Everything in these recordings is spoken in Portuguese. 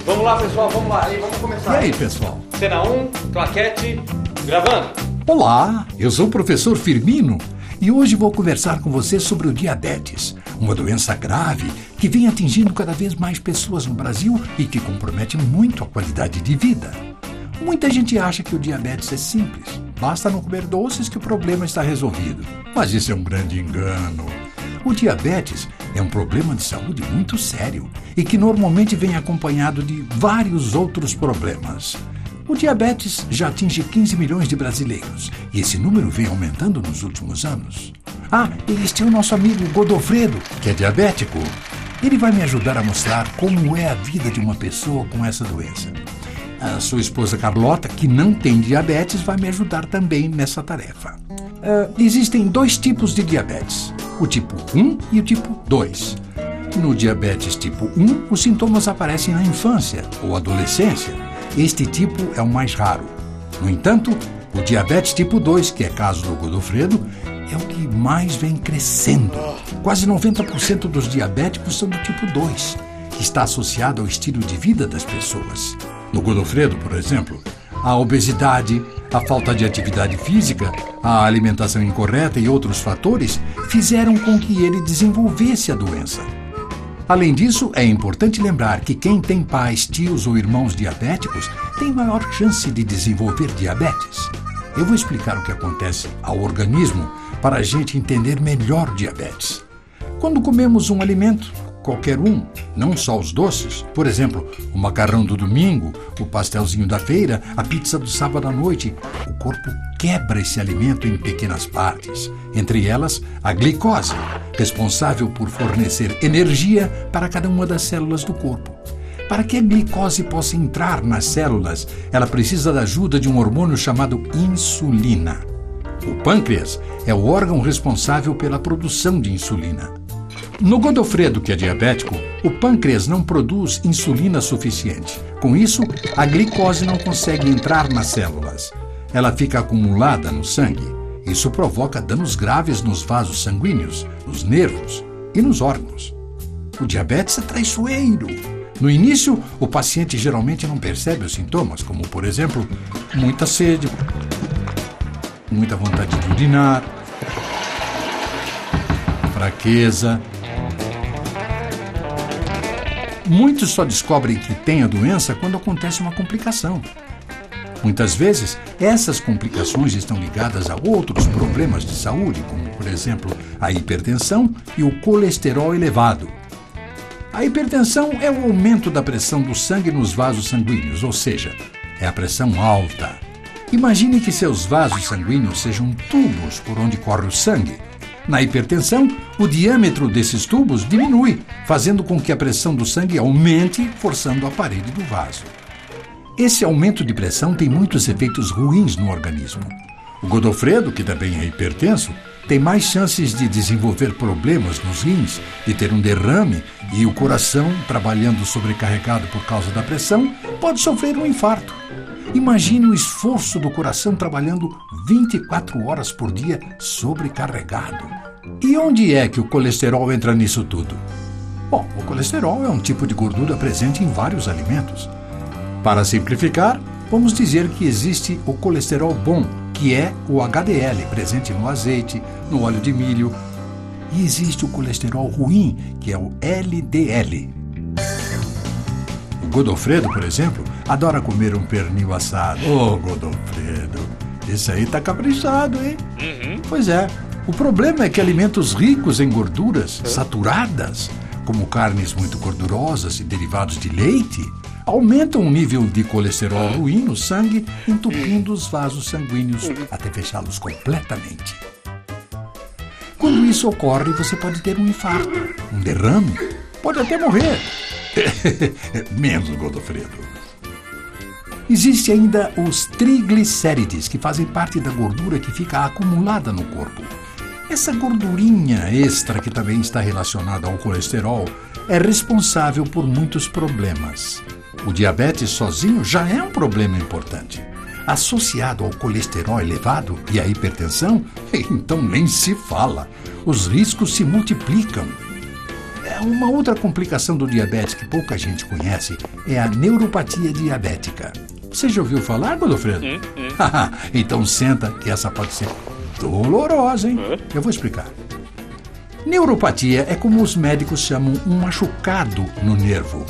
Vamos lá, pessoal, vamos lá, aí, vamos começar. E aí, pessoal? Cena 1, claquete, gravando. Olá, eu sou o professor Firmino e hoje vou conversar com você sobre o diabetes, uma doença grave que vem atingindo cada vez mais pessoas no Brasil e que compromete muito a qualidade de vida. Muita gente acha que o diabetes é simples, basta não comer doces que o problema está resolvido. Mas isso é um grande engano. O diabetes é um problema de saúde muito sério e que normalmente vem acompanhado de vários outros problemas. O diabetes já atinge 15 milhões de brasileiros e esse número vem aumentando nos últimos anos. Eles têm o nosso amigo Godofredo, que é diabético. Ele vai me ajudar a mostrar como é a vida de uma pessoa com essa doença. A sua esposa Carlota, que não tem diabetes, vai me ajudar também nessa tarefa. Existem dois tipos de diabetes, o tipo 1 e o tipo 2. No diabetes tipo 1, os sintomas aparecem na infância ou adolescência. Este tipo é o mais raro. No entanto, o diabetes tipo 2, que é caso do Godofredo, é o que mais vem crescendo. Quase 90% dos diabéticos são do tipo 2, que está associado ao estilo de vida das pessoas. No Godofredo, por exemplo, a obesidade, a falta de atividade física, a alimentação incorreta e outros fatores fizeram com que ele desenvolvesse a doença. Além disso, é importante lembrar que quem tem pais, tios ou irmãos diabéticos tem maior chance de desenvolver diabetes. Eu vou explicar o que acontece ao organismo para a gente entender melhor o diabetes. Quando comemos um alimento, qualquer um, não só os doces, por exemplo, o macarrão do domingo, o pastelzinho da feira, a pizza do sábado à noite, o corpo quebra esse alimento em pequenas partes, entre elas a glicose, responsável por fornecer energia para cada uma das células do corpo. Para que a glicose possa entrar nas células, ela precisa da ajuda de um hormônio chamado insulina. O pâncreas é o órgão responsável pela produção de insulina. No Godofredo, que é diabético, o pâncreas não produz insulina suficiente. Com isso, a glicose não consegue entrar nas células. Ela fica acumulada no sangue. Isso provoca danos graves nos vasos sanguíneos, nos nervos e nos órgãos. O diabetes é traiçoeiro. No início, o paciente geralmente não percebe os sintomas, como, por exemplo, muita sede, muita vontade de urinar, fraqueza. Muitos só descobrem que têm a doença quando acontece uma complicação. Muitas vezes, essas complicações estão ligadas a outros problemas de saúde, como, por exemplo, a hipertensão e o colesterol elevado. A hipertensão é o aumento da pressão do sangue nos vasos sanguíneos, ou seja, é a pressão alta. Imagine que seus vasos sanguíneos sejam tubos por onde corre o sangue. Na hipertensão, o diâmetro desses tubos diminui, fazendo com que a pressão do sangue aumente, forçando a parede do vaso. Esse aumento de pressão tem muitos efeitos ruins no organismo. O Godofredo, que também é hipertenso, tem mais chances de desenvolver problemas nos rins, de ter um derrame e o coração, trabalhando sobrecarregado por causa da pressão, pode sofrer um infarto. Imagine o esforço do coração trabalhando 24 horas por dia sobrecarregado. E onde é que o colesterol entra nisso tudo? Bom, o colesterol é um tipo de gordura presente em vários alimentos. Para simplificar, vamos dizer que existe o colesterol bom, que é o HDL, presente no azeite, no óleo de milho. E existe o colesterol ruim, que é o LDL. O Godofredo, por exemplo, adora comer um pernil assado. Ô, Godofredo, esse aí tá caprichado, hein? Pois é, o problema é que alimentos ricos em gorduras saturadas, como carnes muito gordurosas e derivados de leite, aumentam o nível de colesterol ruim no sangue, entupindo os vasos sanguíneos até fechá-los completamente. Quando isso ocorre, você pode ter um infarto, um derrame, pode até morrer. Menos Godofredo. Existe ainda os triglicérides, que fazem parte da gordura que fica acumulada no corpo. Essa gordurinha extra, que também está relacionada ao colesterol, é responsável por muitos problemas. O diabetes sozinho já é um problema importante. Associado ao colesterol elevado e à hipertensão, então nem se fala. Os riscos se multiplicam. Uma outra complicação do diabetes que pouca gente conhece é a neuropatia diabética. Você já ouviu falar, Godofredo? Então senta que essa pode ser dolorosa, hein? Eu vou explicar. Neuropatia é como os médicos chamam um machucado no nervo.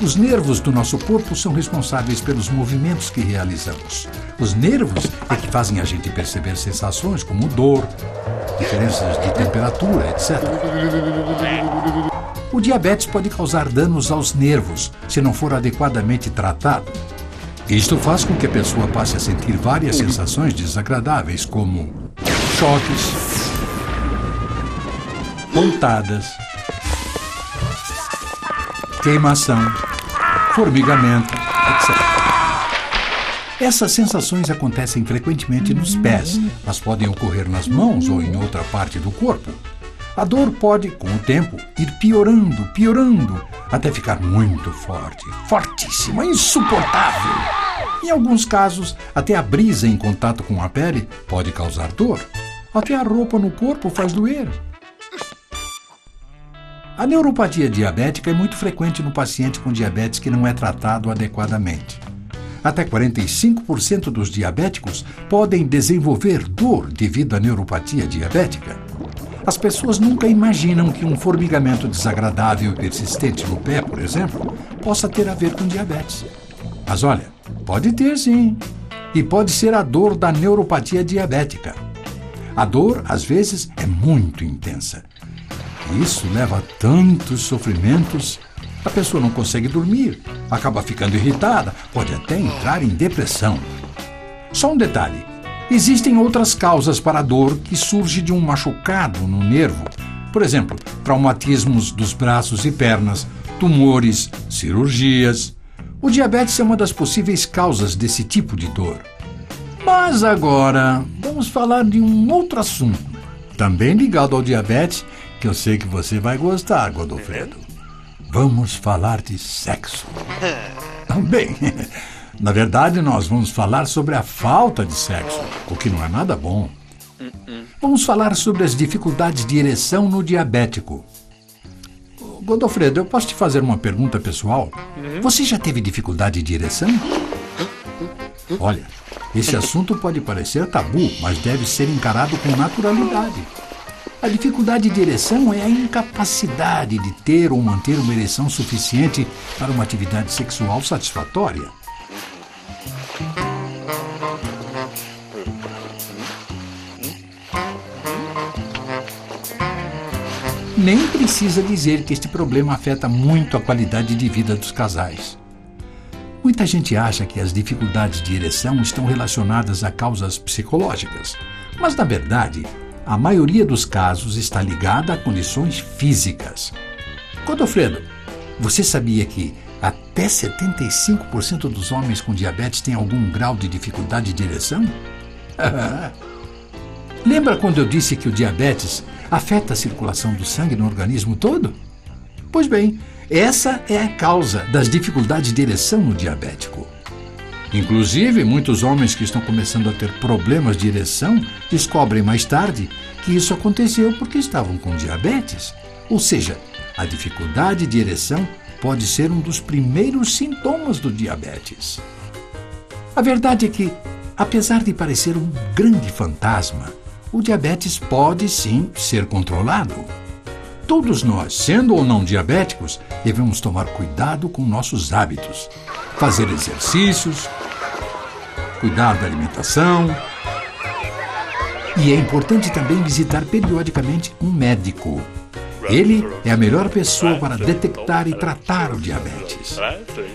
Os nervos do nosso corpo são responsáveis pelos movimentos que realizamos. Os nervos é que fazem a gente perceber sensações como dor, diferenças de temperatura, etc. O diabetes pode causar danos aos nervos se não for adequadamente tratado. Isto faz com que a pessoa passe a sentir várias sensações desagradáveis, como choques, pontadas, queimação, formigamento, etc. Essas sensações acontecem frequentemente nos pés, mas podem ocorrer nas mãos ou em outra parte do corpo. A dor pode, com o tempo, ir piorando, até ficar muito forte, fortíssima, insuportável. Em alguns casos, até a brisa em contato com a pele pode causar dor. Até a roupa no corpo faz doer. A neuropatia diabética é muito frequente no paciente com diabetes que não é tratado adequadamente. Até 45% dos diabéticos podem desenvolver dor devido à neuropatia diabética. As pessoas nunca imaginam que um formigamento desagradável e persistente no pé, por exemplo, possa ter a ver com diabetes. Mas olha, pode ter sim. E pode ser a dor da neuropatia diabética. A dor, às vezes, é muito intensa. Isso leva a tantos sofrimentos. A pessoa não consegue dormir, acaba ficando irritada, pode até entrar em depressão. Só um detalhe. Existem outras causas para a dor que surge de um machucado no nervo. Por exemplo, traumatismos dos braços e pernas, tumores, cirurgias. O diabetes é uma das possíveis causas desse tipo de dor. Mas agora, vamos falar de um outro assunto, também ligado ao diabetes, que eu sei que você vai gostar, Godofredo. Vamos falar de sexo. Bem, na verdade, nós vamos falar sobre a falta de sexo, o que não é nada bom. Vamos falar sobre as dificuldades de ereção no diabético. Godofredo, eu posso te fazer uma pergunta pessoal? Você já teve dificuldade de ereção? Olha, esse assunto pode parecer tabu, mas deve ser encarado com naturalidade. A dificuldade de ereção é a incapacidade de ter ou manter uma ereção suficiente para uma atividade sexual satisfatória. Nem precisa dizer que este problema afeta muito a qualidade de vida dos casais. Muita gente acha que as dificuldades de ereção estão relacionadas a causas psicológicas, mas, na verdade, a maioria dos casos está ligada a condições físicas. Godofredo, você sabia que até 75% dos homens com diabetes têm algum grau de dificuldade de ereção? Lembra quando eu disse que o diabetes afeta a circulação do sangue no organismo todo? Pois bem, essa é a causa das dificuldades de ereção no diabético. Inclusive, muitos homens que estão começando a ter problemas de ereção descobrem mais tarde que isso aconteceu porque estavam com diabetes. Ou seja, a dificuldade de ereção pode ser um dos primeiros sintomas do diabetes. A verdade é que, apesar de parecer um grande fantasma, o diabetes pode sim ser controlado. Todos nós, sendo ou não diabéticos, devemos tomar cuidado com nossos hábitos, fazer exercícios, cuidar da alimentação. E é importante também visitar periodicamente um médico. Ele é a melhor pessoa para detectar e tratar o diabetes.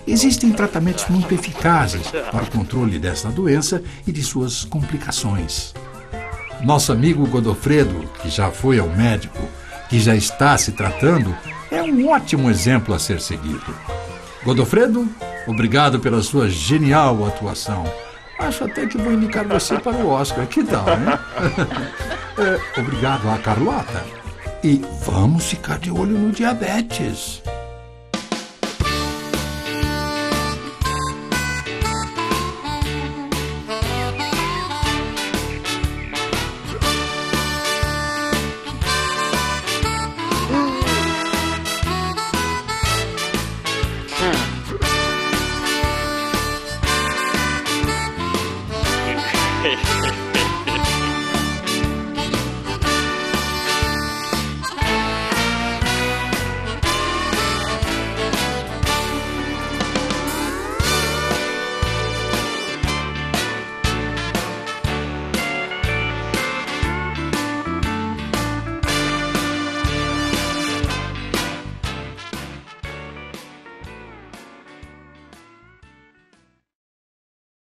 Existem tratamentos muito eficazes para o controle desta doença e de suas complicações. Nosso amigo Godofredo, que já foi ao médico, que já está se tratando, é um ótimo exemplo a ser seguido. Godofredo, obrigado pela sua genial atuação. Acho até que vou indicar você para o Oscar. Que tal, né? Obrigado a Carlota. E vamos ficar de olho no diabetes.